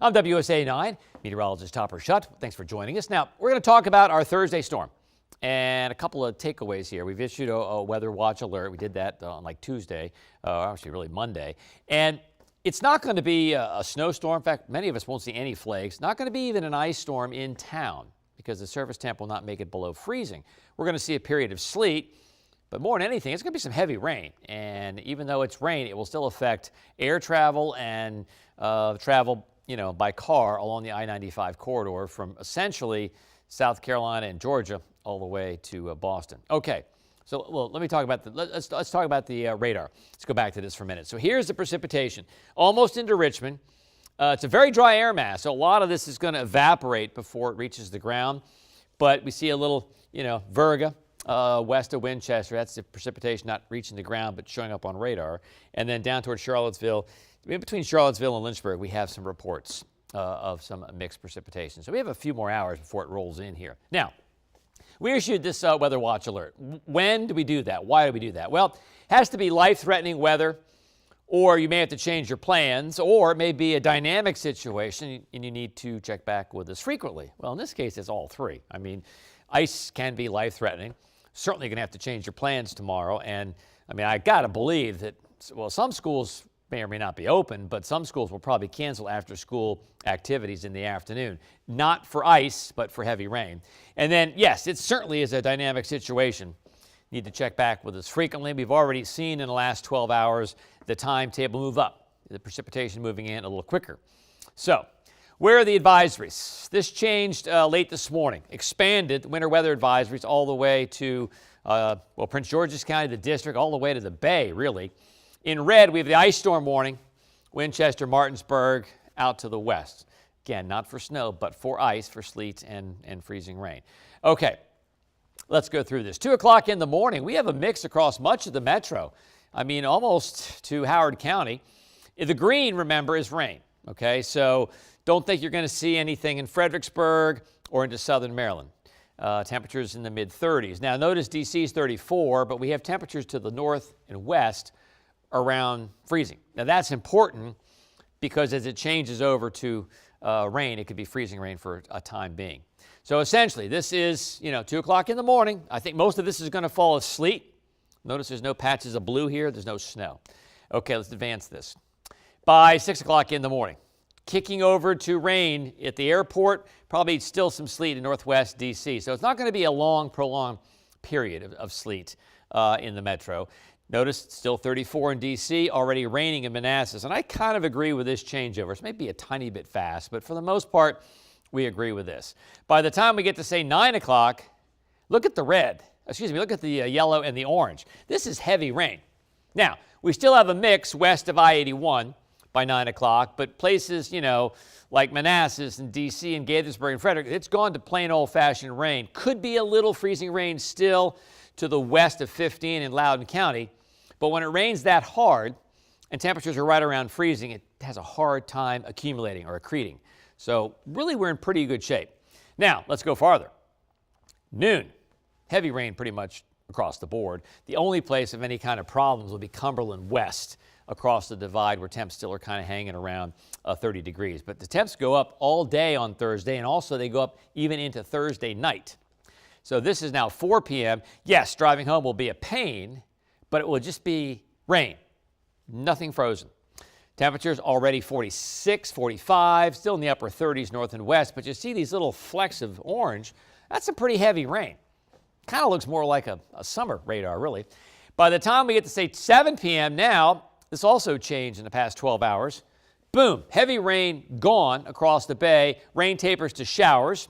I'm WSA 9 meteorologist Topper Shutt. Thanks for joining us. Now, we're going to talk about our Thursday storm and a couple of takeaways here. We've issued a weather watch alert. We did that on like Tuesday, actually really Monday. And it's not going to be a snowstorm. In fact, many of us won't see any flakes. Not going to be even an ice storm in town because the surface temp will not make it below freezing. We're going to see a period of sleet. But more than anything, it's going to be some heavy rain. And even though it's rain, it will still affect air travel and travel, by car along the I-95 corridor from essentially South Carolina and Georgia all the way to Boston. Okay, so let me talk about let's talk about the radar. Let's go back to this for a minute. So here's the precipitation, almost into Richmond. It's a very dry air mass, so a lot of this is going to evaporate before it reaches the ground. But we see a little, virga. West of Winchester. That's the precipitation not reaching the ground but showing up on radar. And then down towards Charlottesville, in between Charlottesville and Lynchburg, we have some reports of some mixed precipitation. So we have a few more hours before it rolls in here. Now, we issued this weather watch alert. When do we do that? Why do we do that? Well, it has to be life-threatening weather, or you may have to change your plans, or it may be a dynamic situation and you need to check back with us frequently. Well, in this case, it's all three. I mean, ice can be life-threatening. Certainly going to have to change your plans tomorrow. And I got to believe that, some schools may or may not be open, but some schools will probably cancel after-school activities in the afternoon. Not for ice, but for heavy rain. And then, yes, it certainly is a dynamic situation. Need to check back with us frequently. We've already seen in the last 12 hours the timetable move up, the precipitation moving in a little quicker. So, where are the advisories? This changed late this morning. Expanded winter weather advisories all the way to, Prince George's County, the district, all the way to the Bay, really. In red, we have the ice storm warning, Winchester, Martinsburg, out to the west. Again, not for snow, but for ice, for sleet and freezing rain. Okay, let's go through this. 2 o'clock in the morning, we have a mix across much of the metro. Almost to Howard County. The green, remember, is rain. Okay, so don't think you're going to see anything in Fredericksburg or into southern Maryland. Temperatures in the mid-30s. Now, notice D.C. is 34, but we have temperatures to the north and west around freezing. Now, that's important because as it changes over to rain, it could be freezing rain for a time being. So essentially, this is, 2 o'clock in the morning. I think most of this is going to fall as sleet. Notice there's no patches of blue here. There's no snow. Okay, let's advance this. By 6 o'clock in the morning, kicking over to rain at the airport, probably still some sleet in northwest D.C. So it's not going to be a long, prolonged period of sleet in the metro. Notice it's still 34 in D.C., already raining in Manassas. And I kind of agree with this changeover. It may be a tiny bit fast, but for the most part, we agree with this. By the time we get to, say, 9 o'clock, look at the red. Look at the yellow and the orange. This is heavy rain. Now, we still have a mix west of I-81 by 9 o'clock, but places, like Manassas and D.C. and Gaithersburg and Frederick, it's gone to plain old-fashioned rain. Could be a little freezing rain still to the west of 15 in Loudoun County, but when it rains that hard and temperatures are right around freezing, it has a hard time accumulating or accreting. So really, we're in pretty good shape. Now, let's go farther. Noon, heavy rain pretty much across the board. The only place of any kind of problems will be Cumberland West, across the divide where temps still are kind of hanging around 30 degrees. But the temps go up all day on Thursday, and also they go up even into Thursday night. So this is now 4 p.m. Yes, driving home will be a pain, but it will just be rain, nothing frozen. Temperatures already 46, 45, still in the upper 30s north and west, but you see these little flecks of orange. That's some pretty heavy rain. Kind of looks more like a summer radar, really. By the time we get to, say, 7 p.m. now, this also changed in the past 12 hours. Boom, heavy rain gone across the bay. Rain tapers to showers,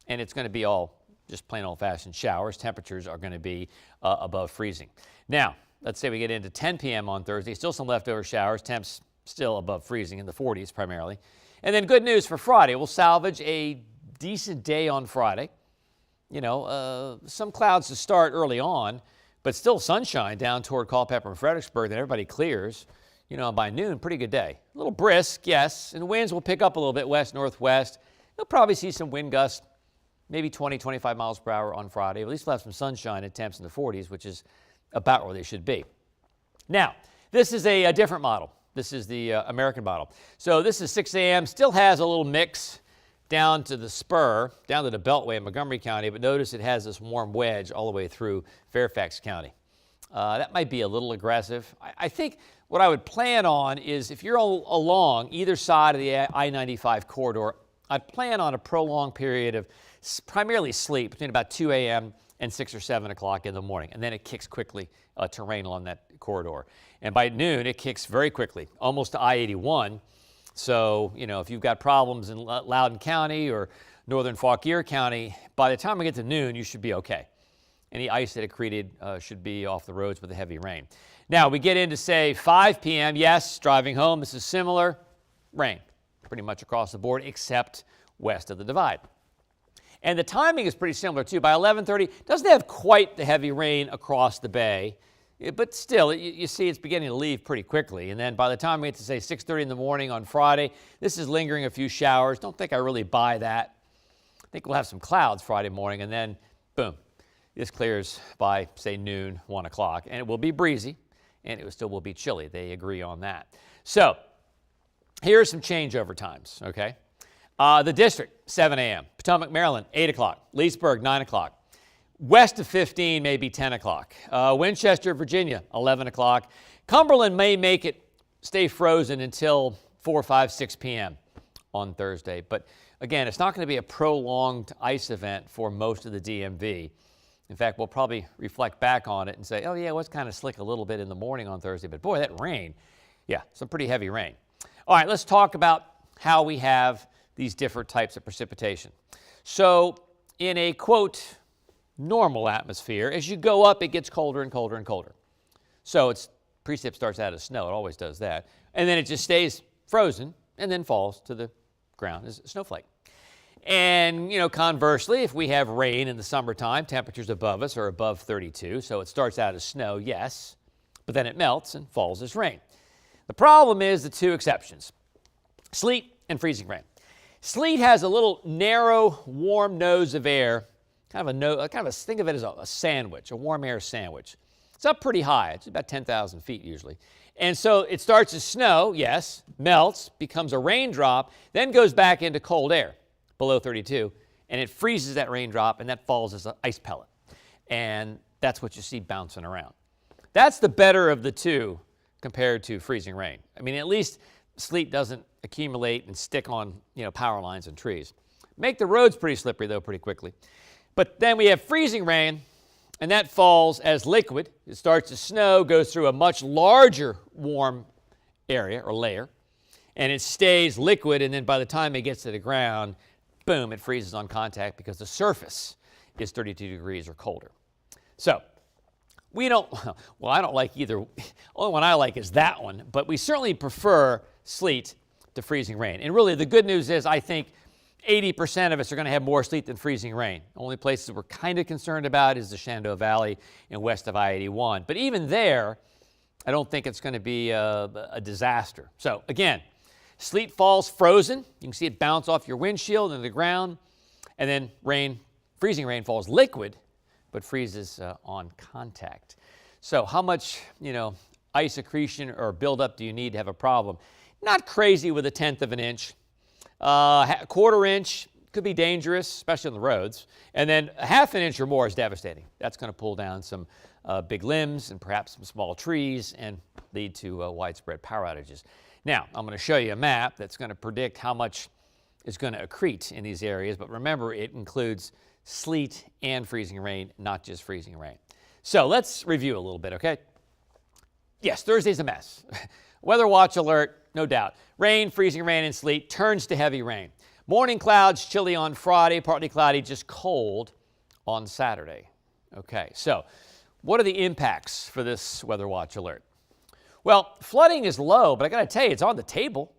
and it's going to be all just plain old-fashioned showers. Temperatures are going to be above freezing. Now, let's say we get into 10 p.m. on Thursday. Still some leftover showers. Temps still above freezing in the 40s primarily. And then good news for Friday. We'll salvage a decent day on Friday. Some clouds to start early on, but still sunshine down toward Culpeper and Fredericksburg. Then everybody clears. By noon, pretty good day. A little brisk, yes, and winds will pick up a little bit west-northwest. You'll probably see some wind gusts, maybe 20, 25 miles per hour on Friday. At least we'll have some sunshine at temps in the 40s, which is about where they should be. Now, this is a different model This is the American model. So this is 6 a.m., still has a little mix down to the spur, down to the Beltway in Montgomery County, but notice it has this warm wedge all the way through Fairfax County. That might be a little aggressive. I think what I would plan on is if you're along either side of the I-95 corridor, I'd plan on a prolonged period of primarily sleet between about 2 a.m. and 6 or 7 o'clock in the morning, and then it kicks quickly to rain along that corridor. And by noon, it kicks very quickly, almost to I-81. So, you know, if you've got problems in Loudoun County or northern Fauquier County, by the time we get to noon, you should be okay. Any ice that accreted should be off the roads with the heavy rain. Now, we get into, say, 5 p.m. Yes, driving home, this is similar. Rain, pretty much across the board, except west of the divide. And the timing is pretty similar, too. By 11:30, doesn't have quite the heavy rain across the bay, but still, you see it's beginning to leave pretty quickly. And then by the time we get to, say, 6:30 in the morning on Friday, this is lingering a few showers. Don't think I really buy that. I think we'll have some clouds Friday morning, and then, boom, this clears by, say, noon, 1 o'clock. And it will be breezy, and it still will be chilly. They agree on that. So here are some changeover times, okay? The district, 7 a.m. Potomac, Maryland, 8 o'clock. Leesburg, 9 o'clock. West of 15, maybe 10 o'clock. Winchester, Virginia, 11 o'clock. Cumberland may make it stay frozen until 4, 5, 6 p.m. on Thursday. But again, it's not going to be a prolonged ice event for most of the DMV. In fact, we'll probably reflect back on it and say, oh, yeah, it was kind of slick a little bit in the morning on Thursday. But boy, that rain, yeah, some pretty heavy rain. All right, let's talk about how we have these different types of precipitation. So in a, quote, normal atmosphere, as you go up, it gets colder and colder and colder. So it's precip starts out as snow. It always does that. And then it just stays frozen and then falls to the ground as a snowflake. And, you know, conversely, if we have rain in the summertime, temperatures above us are above 32. So it starts out as snow, yes, but then it melts and falls as rain. The problem is the two exceptions, sleet and freezing rain. Sleet has a little narrow, warm nose of air, kind of think of it as a sandwich, a warm air sandwich. It's up pretty high. It's about 10,000 feet usually. And so it starts as snow, yes, melts, becomes a raindrop, then goes back into cold air below 32, and it freezes that raindrop, and that falls as an ice pellet. And that's what you see bouncing around. That's the better of the two compared to freezing rain. I mean, at least sleet doesn't accumulate and stick on, you know, power lines and trees. Make the roads pretty slippery, though, pretty quickly. But then we have freezing rain, and that falls as liquid. It starts to snow, goes through a much larger warm area or layer, and it stays liquid, and then by the time it gets to the ground, boom, it freezes on contact because the surface is 32 degrees or colder. So we don't, well, I don't like either. Only one I like is that one, but we certainly prefer sleet to freezing rain. And really, the good news is I think 80% of us are going to have more sleet than freezing rain. Only places we're kind of concerned about is the Shenandoah Valley and west of I-81. But even there, I don't think it's going to be a disaster. So again, sleet falls frozen. You can see it bounce off your windshield into the ground. And then rain, freezing rain falls liquid, but freezes on contact. So how much, you know, ice accretion or buildup do you need to have a problem? Not crazy with 1/10 of an inch. A quarter inch could be dangerous, especially on the roads. And then 1/2 inch or more is devastating. That's going to pull down some big limbs and perhaps some small trees and lead to widespread power outages. Now, I'm going to show you a map that's going to predict how much is going to accrete in these areas. But remember, it includes sleet and freezing rain, not just freezing rain. So let's review a little bit, okay? Yes, Thursday's a mess. Weather watch alert, no doubt. Rain, freezing rain, and sleet turns to heavy rain. Morning clouds, chilly on Friday, partly cloudy, just cold on Saturday. Okay, so what are the impacts for this weather watch alert? Well, flooding is low, but I got to tell you, it's on the table.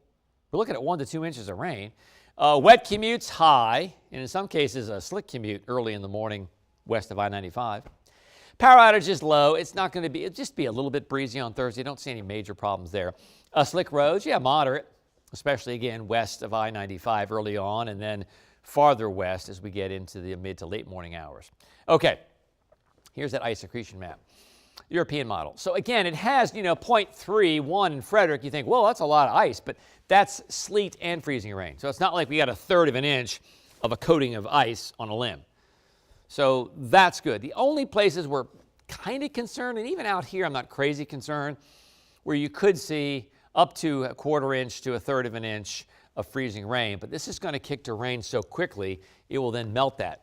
We're looking at 1 to 2 inches of rain. Wet commutes high, and in some cases a slick commute early in the morning west of I-95. Power outages low. It's not going to be, it'll just be a little bit breezy on Thursday. Don't see any major problems there. Slick roads, yeah, moderate, especially again west of I-95 early on and then farther west as we get into the mid to late morning hours. Okay, here's that ice accretion map. European model. So again, it has, 0.31 in Frederick. You think, well, that's a lot of ice, but that's sleet and freezing rain. So it's not like we got 1/3 of an inch of a coating of ice on a limb. So that's good. The only places we're kind of concerned, and even out here I'm not crazy concerned, where you could see up to 1/4 inch to 1/3 of an inch of freezing rain, but this is going to kick to rain so quickly, it will then melt that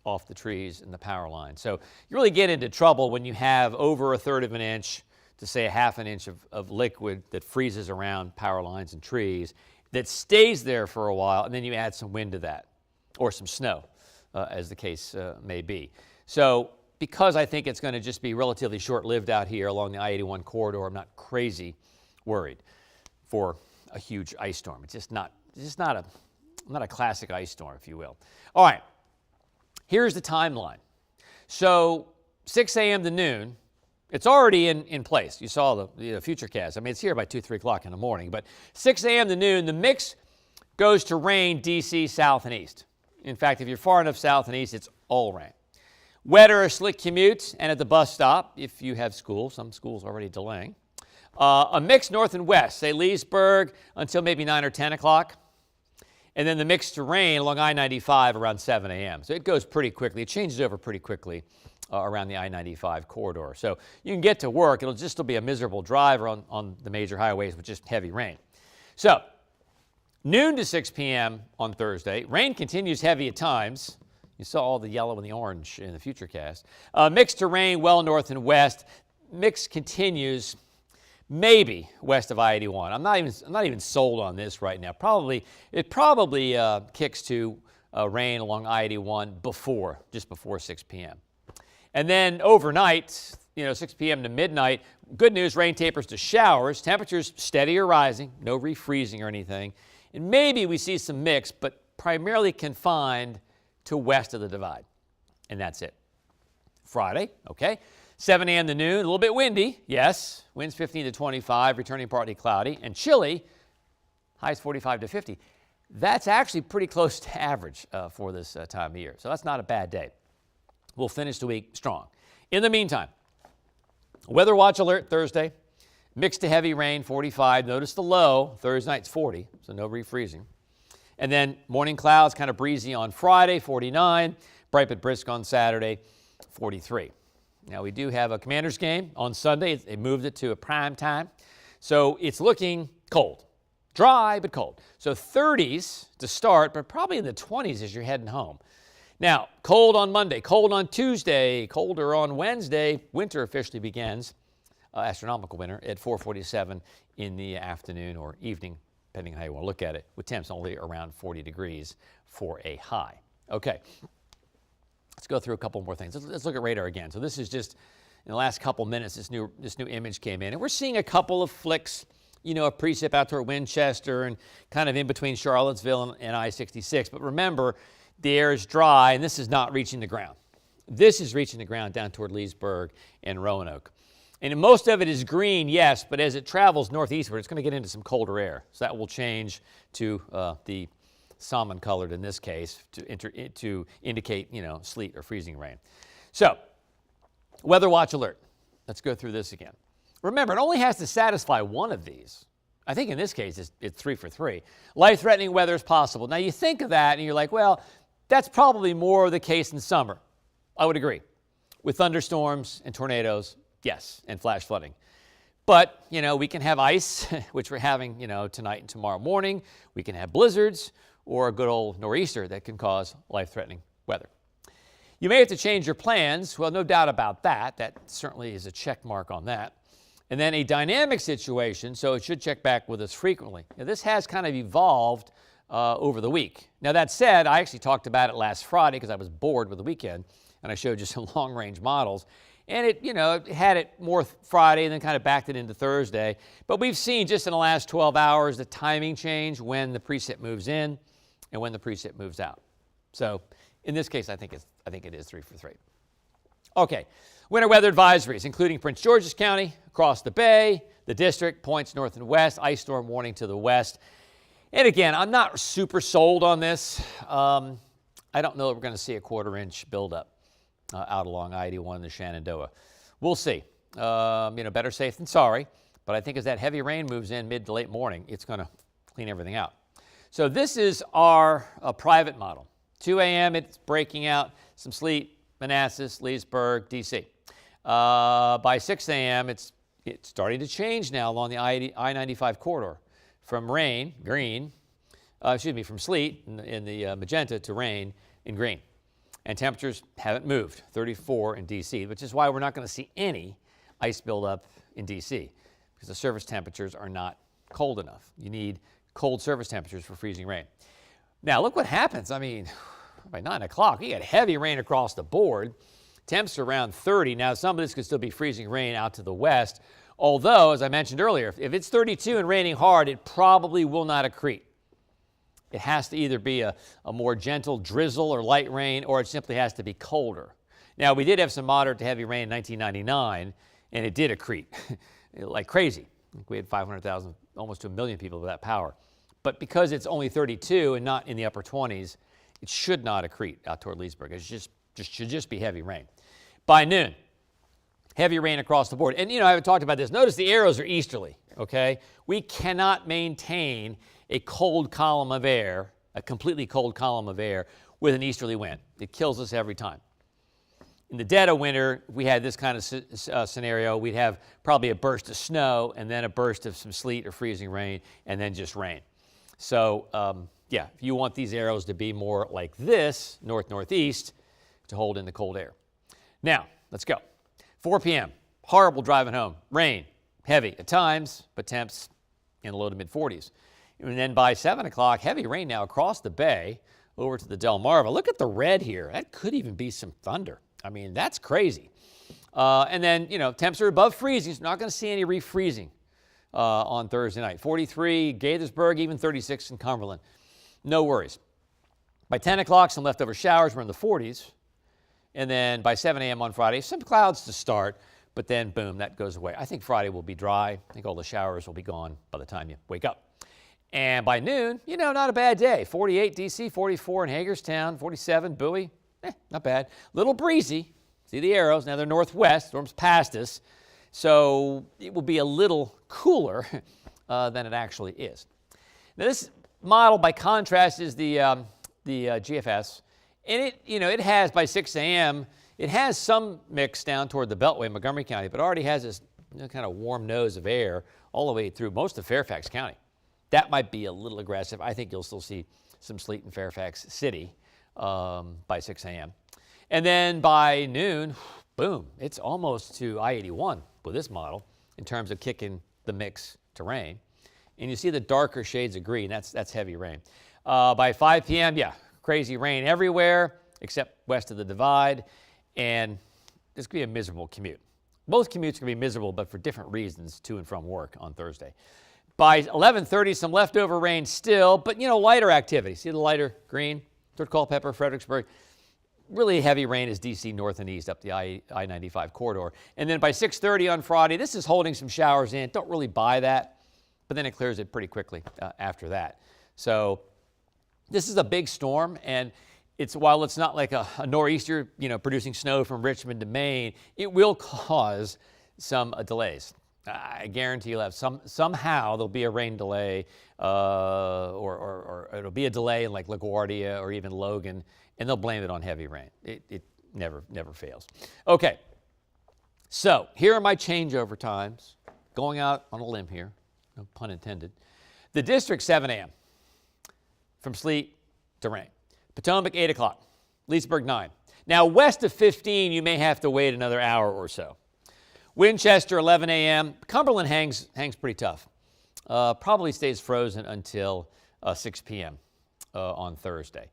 off the trees and the power line. So you really get into trouble when you have over 1/3 of an inch to say 1/2 an inch of liquid that freezes around power lines and trees, that stays there for a while, and then you add some wind to that, or some snow, as the case may be. So because I think it's going to just be relatively short-lived out here along the I-81 corridor, I'm not crazy worried for a huge ice storm. It's just not a classic ice storm, if you will. All right, here's the timeline. So 6 a.m. to noon, it's already in place. You saw the futurecast. I mean, it's here by 2, 3 o'clock in the morning. But 6 a.m. to noon, the mix goes to rain D.C. south and east. In fact, if you're far enough south and east, it's all rain. Wet or slick commute, and at the bus stop, if you have school, some schools already delaying. A mix north and west, say Leesburg until maybe 9 or 10 o'clock. And then the mix to rain along I-95 around 7 a.m. So it goes pretty quickly. It changes over pretty quickly around the I-95 corridor. So you can get to work. It'll just still be a miserable drive on the major highways with just heavy rain. So noon to 6 p.m. on Thursday. Rain continues heavy at times. You saw all the yellow and the orange in the futurecast. Mix to rain well north and west. Mix continues maybe west of I-81. I'm not even sold on this right now. It probably kicks to rain along I-81 just before 6 p.m. And then overnight, 6 p.m. to midnight, good news, rain tapers to showers. Temperatures steady or rising, no refreezing or anything. And maybe we see some mix, but primarily confined to west of the divide. And that's it. Friday, okay. 7 a.m. to noon, a little bit windy, yes. Winds 15 to 25, returning partly cloudy, and chilly, highs 45 to 50. That's actually pretty close to average for this time of year. So that's not a bad day. We'll finish the week strong. In the meantime, weather watch alert Thursday. Mixed to heavy rain, 45. Notice the low. Thursday night's 40, so no refreezing. And then morning clouds, kind of breezy on Friday, 49. Bright but brisk on Saturday, 43. Now, we do have a Commanders game on Sunday. They moved it to a prime time. So it's looking cold. Dry, but cold. So 30s to start, but probably in the 20s as you're heading home. Now, cold on Monday, cold on Tuesday, colder on Wednesday. Winter officially begins, astronomical winter, at 4:47 in the afternoon or evening, depending on how you want to look at it, with temps only around 40 degrees for a high. Okay. Let's go through a couple more things. Let's look at radar again. So this is just, in the last couple minutes, this new image came in. And we're seeing a couple of flicks, of precip out toward Winchester and kind of in between Charlottesville and I-66. But remember, the air is dry, and this is not reaching the ground. This is reaching the ground down toward Leesburg and Roanoke. And most of it is green, yes, but as it travels northeastward, it's going to get into some colder air. So that will change to the salmon colored in this case to indicate, sleet or freezing rain. So, weather watch alert. Let's go through this again. Remember, it only has to satisfy one of these. I think in this case it's 3 for 3. Life-threatening weather is possible. Now you think of that and you're like, well, that's probably more the case in summer. I would agree. With thunderstorms and tornadoes, yes, and flash flooding. But, we can have ice, which we're having, tonight and tomorrow morning. We can have blizzards, or a good old nor'easter that can cause life-threatening weather. You may have to change your plans. Well, no doubt about that. That certainly is a check mark on that. And then a dynamic situation, so it should check back with us frequently. Now, this has kind of evolved over the week. Now, that said, I actually talked about it last Friday because I was bored with the weekend, and I showed you some long-range models. And it had it more Friday and then kind of backed it into Thursday. But we've seen just in the last 12 hours the timing change when the precip moves in and when the precip moves out. So in this case, I think it is 3 for 3. Okay, winter weather advisories, including Prince George's County, across the bay, the district, points north and west, ice storm warning to the west. And again, I'm not super sold on this. I don't know if we're going to see a 1/4 inch buildup out along I-81 and the Shenandoah. We'll see. Better safe than sorry. But I think as that heavy rain moves in mid to late morning, it's going to clean everything out. So this is our private model. 2 a.m. it's breaking out some sleet, Manassas, Leesburg, D.C. By 6 a.m. it's starting to change now along the I-95 corridor from from sleet in the magenta to rain in green. And temperatures haven't moved, 34 in D.C., which is why we're not going to see any ice buildup in D.C. because the surface temperatures are not cold enough. You need cold surface temperatures for freezing rain. Now, look what happens. I mean, by 9 o'clock, you get heavy rain across the board. Temps are around 30. Now, some of this could still be freezing rain out to the west, although, as I mentioned earlier, if it's 32 and raining hard, it probably will not accrete. It has to either be a more gentle drizzle or light rain, or it simply has to be colder. Now, we did have some moderate to heavy rain in 1999, and it did accrete like crazy. We had 500,000, almost to 1 million people with that power. But because it's only 32 and not in the upper 20s, it should not accrete out toward Leesburg. It should just be heavy rain. By noon, heavy rain across the board. And, I haven't talked about this. Notice the arrows are easterly, okay? We cannot maintain a cold column of air, a completely cold column of air, with an easterly wind. It kills us every time. In the dead of winter, if we had this kind of scenario, we'd have probably a burst of snow and then a burst of some sleet or freezing rain and then just rain. So, if you want these arrows to be more like this, north-northeast, to hold in the cold air. Now, let's go. 4 p.m., horrible driving home. Rain, heavy at times, but temps in the low to mid-40s. And then by 7 o'clock, heavy rain now across the bay over to the Delmarva. Look at the red here. That could even be some thunder. I mean, that's crazy. And then, temps are above freezing, so not going to see any refreezing on Thursday night. 43, Gaithersburg, even 36 in Cumberland. No worries. By 10 o'clock, some leftover showers. We're in the 40s. And then by 7 a.m. on Friday, some clouds to start, but then, boom, that goes away. I think Friday will be dry. I think all the showers will be gone by the time you wake up. And by noon, not a bad day. 48 D.C., 44 in Hagerstown, 47 Bowie. Not bad. Little breezy. See the arrows? Now they're northwest. Storm's past us. So it will be a little cooler than it actually is. Now this model, by contrast, is the GFS. And it has, by 6 a.m., it has some mix down toward the Beltway, Montgomery County, but already has this kind of warm nose of air all the way through most of Fairfax County. That might be a little aggressive. I think you'll still see some sleet in Fairfax City by 6 a.m. And then by noon, boom, it's almost to I-81 with this model in terms of kicking the mix to rain. And you see the darker shades of green. That's heavy rain. By 5 p.m., crazy rain everywhere except west of the Divide. And this could be a miserable commute. Both commutes can be miserable, but for different reasons to and from work on Thursday. By 11:30, some leftover rain still, but, lighter activity. See the lighter green? toward Culpeper, Fredericksburg. Really heavy rain is D.C. north and east up the I-95 corridor. And then by 6:30 on Friday, this is holding some showers in. Don't really buy that, but then it clears it pretty quickly after that. So this is a big storm, and while it's not like a nor'easter, producing snow from Richmond to Maine, it will cause some delays. I guarantee you'll have somehow there'll be a rain delay, or it'll be a delay in like LaGuardia or even Logan, and they'll blame it on heavy rain. It never fails. Okay, so here are my changeover times. Going out on a limb here, no pun intended. The district 7 a.m. from sleet to rain. Potomac 8 o'clock. Leesburg 9. Now west of 15, you may have to wait another hour or so. Winchester 11 a.m. Cumberland hangs pretty tough. Probably stays frozen until 6 p.m. On Thursday.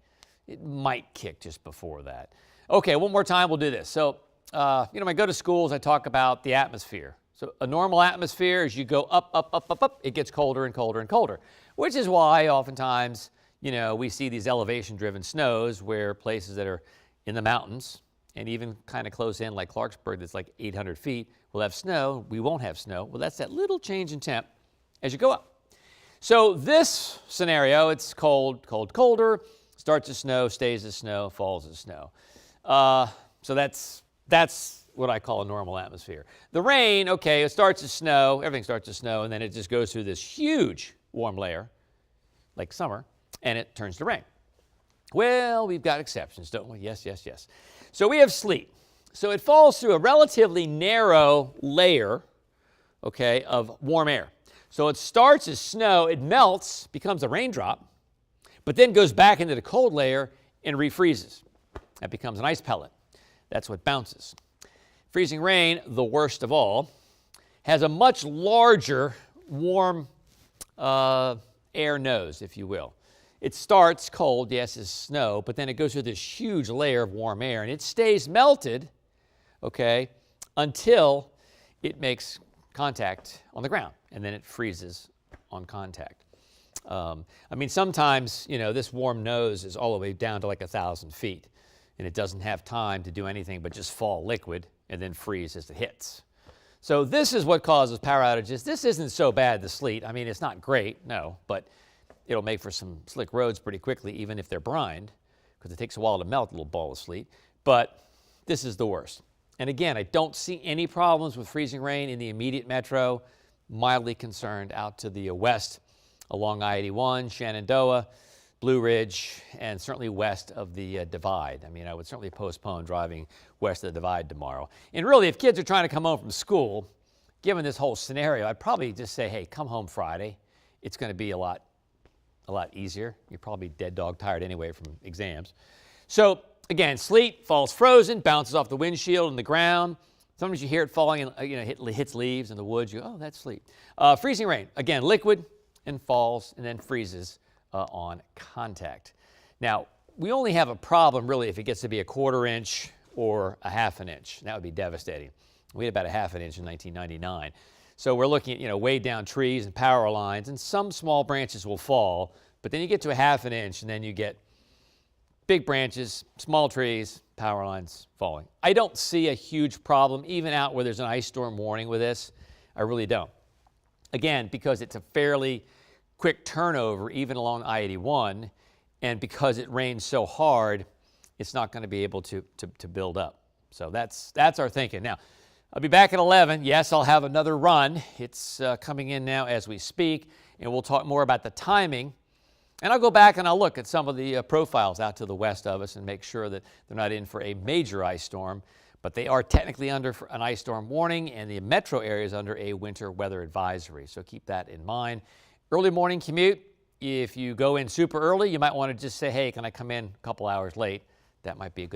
It might kick just before that. Okay, one more time, we'll do this. So, when I go to schools, I talk about the atmosphere. So a normal atmosphere, as you go up, it gets colder and colder and colder, which is why oftentimes, we see these elevation-driven snows where places that are in the mountains and even kind of close in like Clarksburg that's like 800 feet will have snow. We won't have snow. Well, that's that little change in temp as you go up. So this scenario, it's cold, colder, starts to snow, stays as snow, falls as snow. So that's what I call a normal atmosphere. The rain, okay, it starts to snow, everything starts to snow, and then it just goes through this huge warm layer, like summer, and it turns to rain. Well, we've got exceptions, don't we? Yes, yes, yes. So we have sleet. So it falls through a relatively narrow layer, okay, of warm air. So it starts as snow, it melts, becomes a raindrop, but then goes back into the cold layer and refreezes. That becomes an ice pellet. That's what bounces. Freezing rain, the worst of all, has a much larger warm air nose, if you will. It starts cold, yes, as snow, but then it goes through this huge layer of warm air, and it stays melted, okay, until it makes contact on the ground, and then it freezes on contact. I mean, sometimes, you know, this warm nose is all the way down to like 1,000 feet, and it doesn't have time to do anything but just fall liquid and then freeze as it hits. So this is what causes power outages. This isn't so bad, the sleet. I mean, it's not great, no, but it'll make for some slick roads pretty quickly, even if they're brined, because it takes a while to melt a little ball of sleet. But this is the worst. And again, I don't see any problems with freezing rain in the immediate metro. Mildly concerned out to the west along I-81, Shenandoah, Blue Ridge, and certainly west of the Divide. I mean, I would certainly postpone driving west of the Divide tomorrow. And really, if kids are trying to come home from school, given this whole scenario, I'd probably just say, hey, come home Friday. It's going to be a lot easier. You're probably dead dog tired anyway from exams. So again, sleet falls frozen, bounces off the windshield and the ground. Sometimes you hear it falling and hits leaves in the woods. You go, oh, that's sleet. Freezing rain, again, liquid and falls and then freezes on contact. Now, we only have a problem really if it gets to be a 1/4 inch or a 1/2 inch. That would be devastating. We had about a 1/2 inch in 1999. So we're looking at, weighed down trees and power lines, and some small branches will fall, but then you get to a 1/2 inch, and then you get big branches, small trees, power lines falling. I don't see a huge problem, even out where there's an ice storm warning with this. I really don't. Again, because it's a fairly quick turnover, even along I-81, and because it rains so hard, it's not going to be able to build up. So that's our thinking. Now, I'll be back at 11. Yes, I'll have another run. It's coming in now as we speak, and we'll talk more about the timing. And I'll go back and I'll look at some of the profiles out to the west of us and make sure that they're not in for a major ice storm, but they are technically under an ice storm warning, and the metro area is under a winter weather advisory. So keep that in mind. Early morning commute, if you go in super early, you might want to just say, hey, can I come in a couple hours late? That might be a good